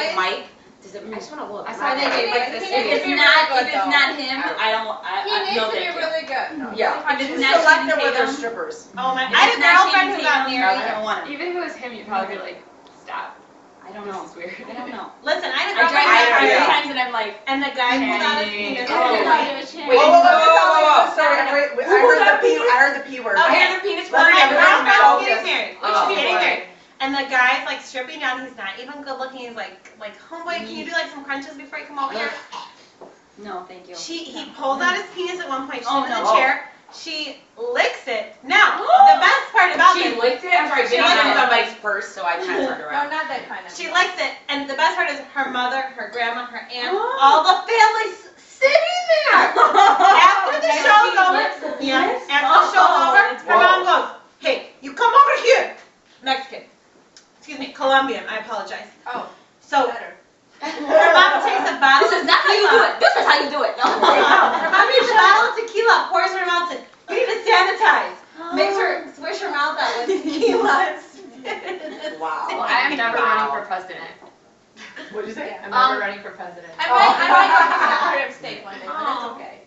like Mike. Does it, I just want to look. I saw they gave like this. If it's not him, He needs no, to be thank you. really good. No, Yeah. If it's She's not selective Channing with her Tatum, strippers. Oh my! if I had it's a not girlfriend Channing who got Tatum, married. I don't want him. Even if it was him, you'd probably be like, stop. I don't know. This is weird. I don't know. Listen, I had a I drive girlfriend by who got her married, times and I'm like, and the guy pulled out his penis. Oh. Wait, whoa. Sorry, I heard the P word. I hear the penis Well, word. my I heard the girlfriend was mouth. getting married. Oh, She's getting boy. married. And the guy's like stripping down. He's not even good looking. He's like homeboy, can you do like some crunches before you come over here? no, thank you. He pulls out his penis at one point. She's Oh, in the no. chair. She licks it. Now, the best part about She this, licked it. I'm sorry, She Jenny licked was it. somebody's purse, so I kind of turned No, around. not that kind of. she likes it, and the best part is her mother, her grandma, her aunt, all the family's sitting there. After the show's over, yeah, after the show's over, her mom goes, "Hey, you come over here." Mexican. Excuse me, Colombian. I apologize. Oh, So better. her mom takes a bottle This of is not how you do tequila. it. This is how you do it. No. Her mom takes a bottle of tequila, pours her mouth, and you need to sanitize. Makes her swish her mouth out with tequila. Wow. Well, I am never running for president. What'd you say? I'm never running for president. I might go to Secretary of State one day, but that's okay.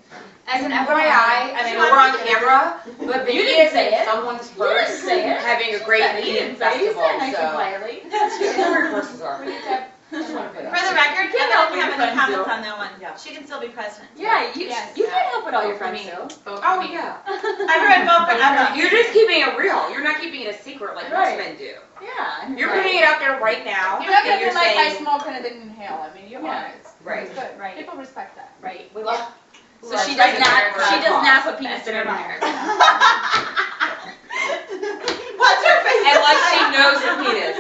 As an FYI, I mean, we're on camera, but Vicky didn't is say in it. someone's You didn't purse say it. having a great eating festival, so. quietly. She knows where her purses are. We need to have. For the record, Kim help doesn't have your any friends comments do. on that one. Yeah. She can still be president. Yeah, you Yes. you can't help what all your friends do. Vote for Oh, me. yeah. Everyone vote for Emma. You're just keeping it real. You're not keeping it a secret like most Right. men do. Yeah. You're putting it out there right now. You're not and gonna you're be like I saying, smoke and I didn't inhale. I mean, you're Yeah. honest. Right. It's good. Right. People respect that. Right. We love. So Well, she that's does right, not. it's She does applause. not put penis in her mouth. What's her face? And like she knows the penis.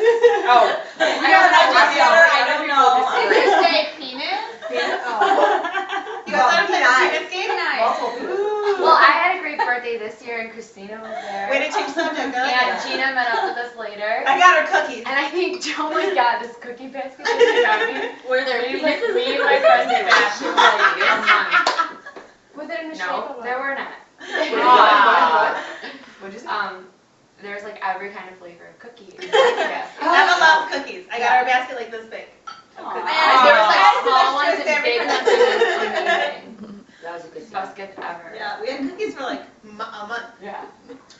Oh. I don't know. Did you say penis? You guys want to play the penis game? Well, I had a great birthday this year, and Christina was there. Way to change subject. Go And ahead. Gina met up with us later. I got her cookies. And I think, oh my god, this cookie basket that she got me. Were there We, like, penises? me and my friends did that for like a month. Was it in the shape No, of there were not. Ah. What'd you say? There's like every kind of flavor of cookie. Yes. Emma loves cookies. I got her a basket like this big. Aw. And there was like small That's ones just and big every ones. It was amazing. That was a good Best gift ever. Yeah, we had cookies for like a month. Yeah.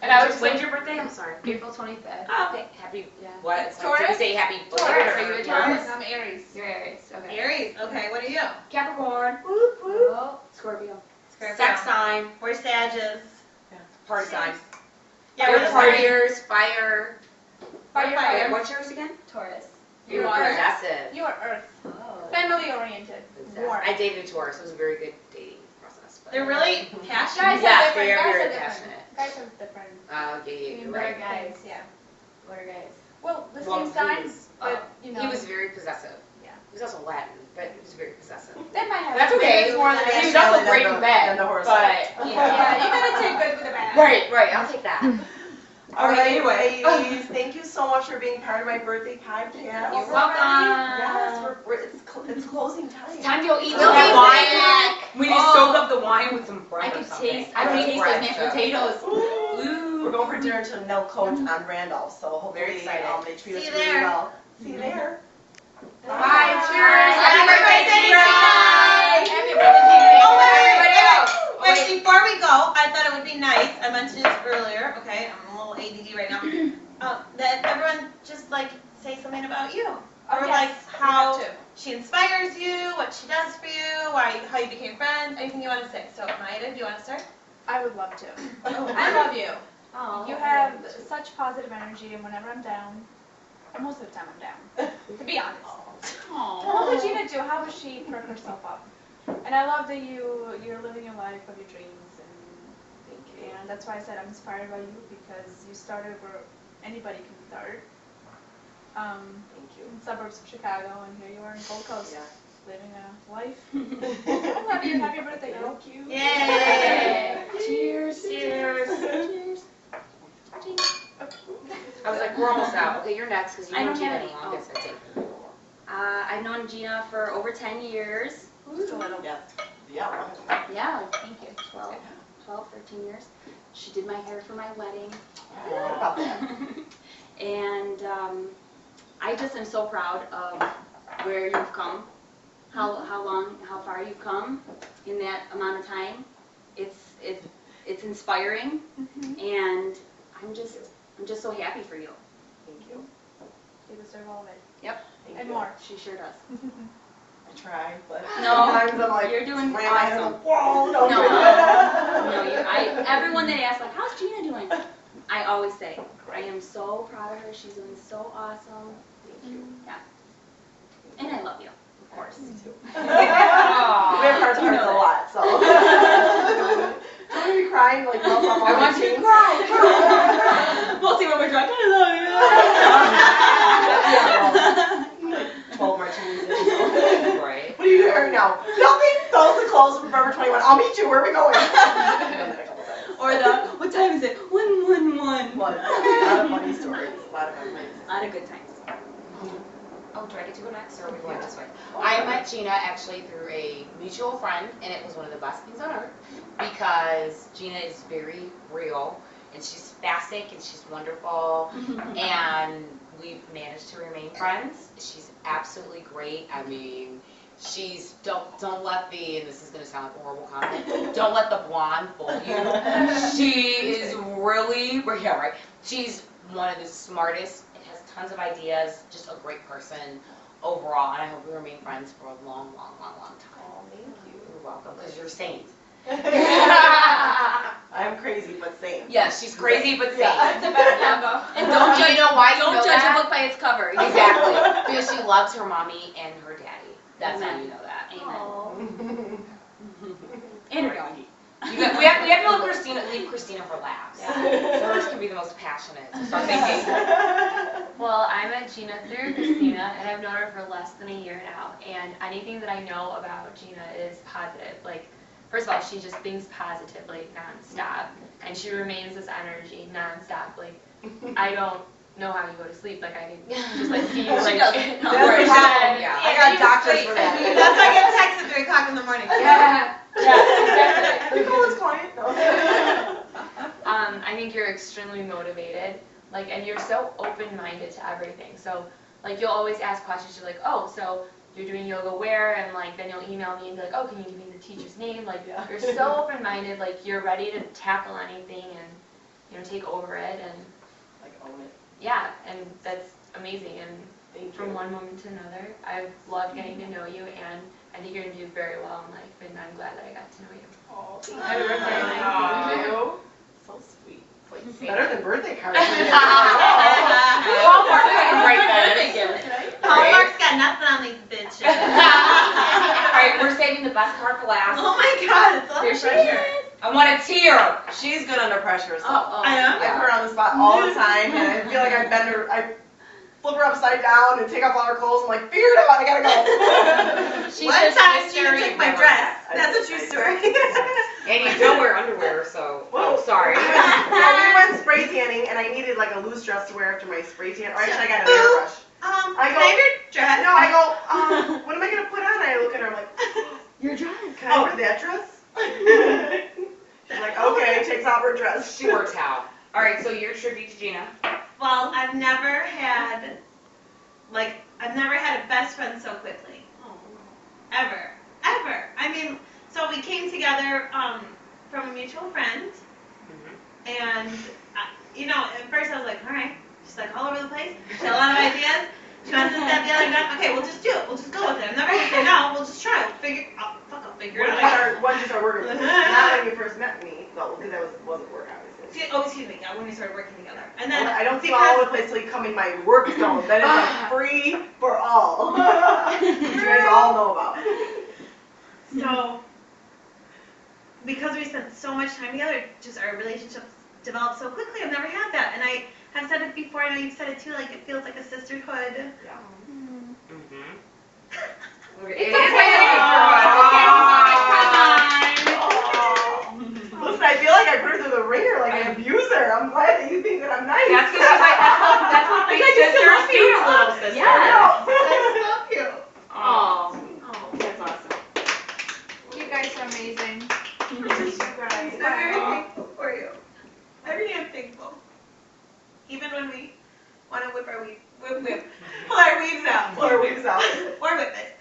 And I was When's your birthday? I'm sorry. April 25th. Oh, okay. Happy. Yeah. What? Taurus? Did you say happy? Taurus. Are you a Taurus? I'm Aries. You're Aries. Okay. Aries. Okay, what are you? Capricorn. Oh. Scorpio. Sex sign. We're Sages. Party sign. Yeah, We're we're partiers. Fire. Fire. What's yours again? Taurus. You You're are. possessive. You are Earth. Oh. Family oriented. Warm. I dated a Taurus. It was a very good dating process. But They're really passionate. Guys Yeah, are different. they are Guys very are different. passionate. Guys are different. yeah, you're Better right. guys, yeah. What are guys? Well, the Well, same sign, he was, but you know. He was very possessive. Yeah. He was also Latin, but he was very possessive. That might have. That's okay. More than He was that. also great in bed, than the horse. but Yeah, you gotta take good with the bad. right. I'll take that. All right, anyway, ladies, thank you so much for being part of my birthday podcast. You're welcome. Yes, it's closing time. It's time to go eat We'll that be wine. back. We need to soak up the wine with some bread. I or can something. taste. I I can like taste bread, those mashed so. potatoes. We're going for dinner to Nell Coach on Randolph, so hopefully Very excited. they treat us See you really there. well. See you there. Bye. Cheers. Happy birthday, Bye. Happy birthday. Oh, wait, Everybody else. Wait, before we go, I thought it would be nice, I mentioned this earlier, okay, I'm a little ADD right now, that everyone just like say something about you. Or yes, like we how have to. she inspires you, what she does for you, how you became friends, anything you want to say. So Maida, do you want to start? I would love to. I love you. Oh. You have such positive energy, and whenever I'm down, and most of the time I'm down, to be honest. What would Gina do? How would she perk herself up? And I love that you're living your life of your dreams, and that's why I said I'm inspired by you, because you started where anybody can start. Thank you. In suburbs of Chicago, and here you are in Gold Coast, Yeah. living a life. I love you. Happy birthday, girl. Thank you. Yay! Cheers. Cheers. I was like, we're almost out. Okay, you're next because you I know don't Gina have the any. longest, I think. I've known Gina for over 10 years. Just a little. Yeah. Yeah. Yeah, thank you. 12, 13 years. She did my hair for my wedding. I heard about that. And I just am so proud of where you've come, how far you've come in that amount of time. It's inspiring, and I'm just so happy for you. Thank you. You deserve all of it. Yep. Thank And you. more. She sure does. I try, but No, sometimes I'm like, you're doing slam my head on awesome. the wall. No. No, everyone that asks, like, how's Gina doing? I always say, I am so proud of her. She's doing so awesome. Thank you. Yeah. And I love you, of course. Me too. Aw. We have heart to hearts a lot, so. Don't be crying like mouth off I want you to cry. We'll see when we're drunk. I love you. 12 martinis in. Right. What are you doing right now? Nothing. Those are the clothes from Forever 21. I'll meet you. Where are we going? I've done that a couple times. Or what time is it? 111. But, a lot of funny stories. A lot of memories. A lot of good times. Oh, do I get to go next, or are we going this way? I met Gina actually through a mutual friend, and it was one of the best things on earth because Gina is very real, and she's spastic, and she's wonderful, and we've managed to remain friends. She's absolutely great. I mean, she's don't let the, and this is going to sound like a horrible comment, don't let the blonde fool you. She is really, yeah, right. She's one of the smartest. Tons of ideas, just a great person overall, and I hope we remain friends for a long, long, long, long time. Oh, thank you. You're welcome, because you're sane. I'm crazy, but sane. Yes, she's crazy, but sane. Yeah. And don't judge, you know why you don't know judge that? a book by its cover. Exactly, because she loves her mommy and her daddy. That's how you know that. Amen. And her doggy. We have to leave Christina for last. So hers can be the most passionate. So start thinking. Well, I met Gina through Christina, and I've known her for less than a year now. And anything that I know about Gina is positive. Like, first of all, she just thinks positively nonstop, and she remains this energy nonstop. Like, I don't know how you go to sleep. Like, I can just like see you like. She doesn't. No, That's the right. problem. Yeah. I got doctors for that. That's why I get texts at 3 o'clock in the morning. Yeah. Exactly. Nicole is quiet. No. I think you're extremely motivated, like, and you're so open-minded to everything. So, like, you'll always ask questions. You're like, oh, so you're doing yoga where? And like, then you'll email me and be like, oh, can you give me the teacher's name? Like, you're so open-minded. Like, you're ready to tackle anything and take over it. And Like, own it. yeah, and that's amazing. And Thank from you. one moment to another, I've loved getting to know you, and I think you're gonna do very well in life. And I'm glad that I got to know you. Oh, thank Happy birthday. Thank you. So sweet. It's like better than birthday cards. Hallmark couldn't write this. Hallmark's got nothing on these bitches. Alright, we're saving the best part for last. Oh my god, it's all Here she pressure. is. I want a tear. She's good under pressure, so. I know. I put her on the spot all the time, and I feel like I bend her, I flip her upside down and take off all her clothes. I'm like, figure it out, I gotta go. One time Gina took my dress. That's a true story. And you don't wear underwear, so. Oh, sorry. Yeah, we went spray tanning, and I needed like a loose dress to wear after my spray tan. Or actually, I got an airbrush. Can I go- I have your dress? No, I go, what am I gonna put on? And I look at her, I'm like, Your dress. can I wear that dress? She's like, okay, takes off her dress. She works out. Alright, so your tribute to Gina. Well, I've never had a best friend so quickly. Ever. I mean, so we came together from a mutual friend, and at first I was like, all right, she's like all over the place. She had a lot of ideas. She wants this, that, the other, that. Okay, we'll just do it. We'll just go with it. I'm never gonna say no. We'll just try. I'll figure it out. When you start working with me. Not when you first met me, though, because that wasn't work, obviously. Excuse me. Yeah, when we started working together, and then I don't see all over the place till you come in my work zone. Then it's like free for all. Which you guys all know about. So, because we spent so much time together, just our relationship developed so quickly. I've never had that, and I have said it before. I know you've said it too. Like, it feels like a sisterhood. Yeah. It is Listen, I feel like I put her through the ringer, like I abuse her. I'm glad that you think that I'm nice. That's because she's like, that's what big sisters do to little sisters. Yeah. That's so cute. Oh, That's awesome. You guys are amazing. I'm very thankful for you. I really am thankful. Even when we want to pull our weaves out. Or witness.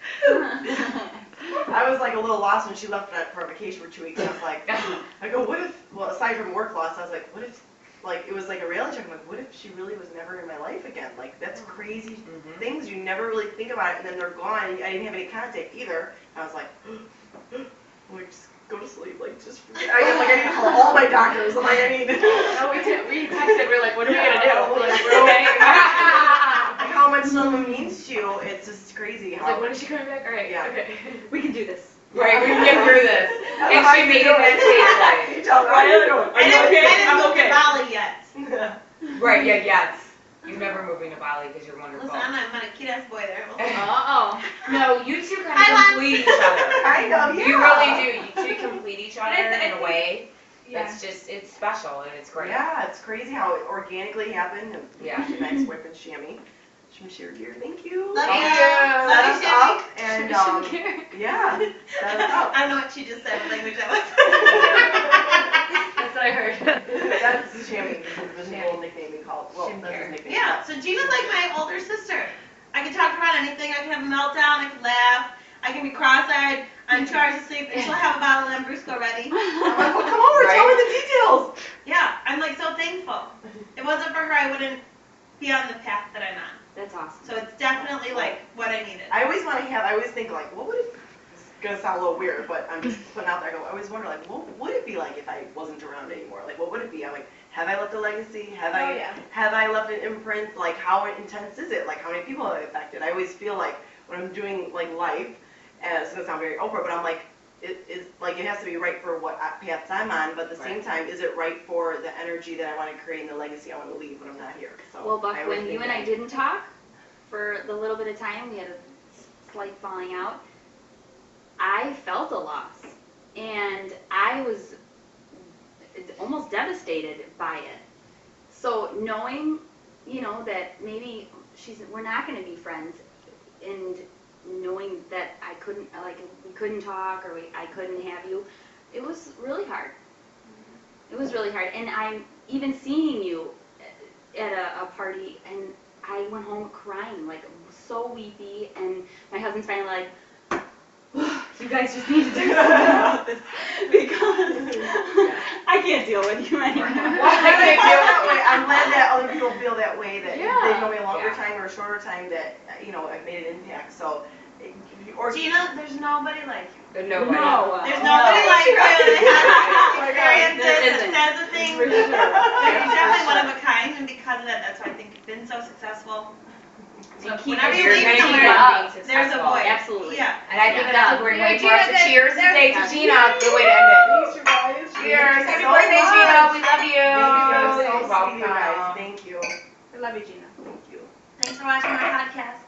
I was like a little lost when she left for vacation for 2 weeks. And I was like, I go, what if? Well, aside from work loss, I was like, what if? Like it was like a reality check. I'm like, what if she really was never in my life again? Like that's crazy things you never really think about it, and then they're gone. And I didn't have any contact either. And I was like, like just go to sleep. Like just I need to call all my doctors. I'm like I need. Oh, we texted. We're like, what are we gonna do? We're like, we're okay. How much someone means to you, it's just crazy. I was like, when is she coming back? All right. Yeah. Okay. We can do this. Right, we can get through this. And she made it that safely. You tell me, how you doing? I didn't I'm move okay. to Bali yet. Right, yeah, yes. You're never moving to Bali because you're wonderful. Listen, I'm a cute ass boy there. Uh-oh. No, you two kind Hi, of Lon. complete each other. Kind of, yeah. You really do. You two complete each other And I in a way. Yeah. It's just, it's special and it's great. Yeah, it's crazy how it organically happened. And Yeah. my ex-boyfriend Shammy. Shimshir dear, thank you. Love Thank you. you. Love Set you, us Shammy. up and yeah, set us up. I don't know what she just said, what language that was. That's what I heard. That's Shammy. This is a little nickname we call it. Well, that's his nickname. Yeah, so Gina's like my older sister. I can talk to her about anything. I can have a meltdown. I can laugh. I can be cross-eyed. I'm 2 hours asleep, and she'll have a bottle of Lambrusco ready. I'm like, well, come over, tell me the details. Yeah, I'm like so thankful. If it wasn't for her, I wouldn't be on the path that I'm on. That's awesome. So it's definitely like what I needed. I always think like, what would it, it's gonna sound a little weird, but I'm just putting out there, I always wonder like, what would it be like if I wasn't around anymore? Like, what would it be? I'm like, have I left a legacy? Have I left an imprint? Like, how intense is it? Like, how many people have I affected? I always feel like when I'm doing like life, and it's gonna sound very Oprah, but I'm like, it has to be right for what paths I'm on, but at the same time, is it right for the energy that I want to create and the legacy I want to leave when I'm not here? So Well, Buck, I always when think you and I that. didn't talk for the little bit of time, we had a slight falling out, I felt a loss. And I was almost devastated by it. So knowing, that maybe we're not going to be friends, and knowing that we couldn't talk or I couldn't have you, it was really hard. It was really hard. And I'm even seeing you at a party, and I went home crying, like so weepy, and my husband's finally like, you guys just need to do something about this because I can't deal with you anymore. I'm glad that other people feel that way, that they know me a longer Yeah. time or a shorter time, that I've made an impact. So, Gina, there's nobody like you. There's nobody. No. There's nobody like you that has experiences There and isn't. says the things. For sure. You're definitely one of a kind, and because of that, that's why I think you've been so successful. So And keep whenever it- you You're leave gonna keep somewhere, on being there's a successful. voice. Absolutely. Yeah. And I think Yeah. that's a great way for us to Gina, cheers and say to there's- Gina, the way to end it. Thanks, you guys. Cheers. Thank Happy you so birthday, much. Gina. We love you. Thank you. You're So sweet, you guys. welcome. Thank you. I love you, Gina. Thank you. Thanks for watching my podcast.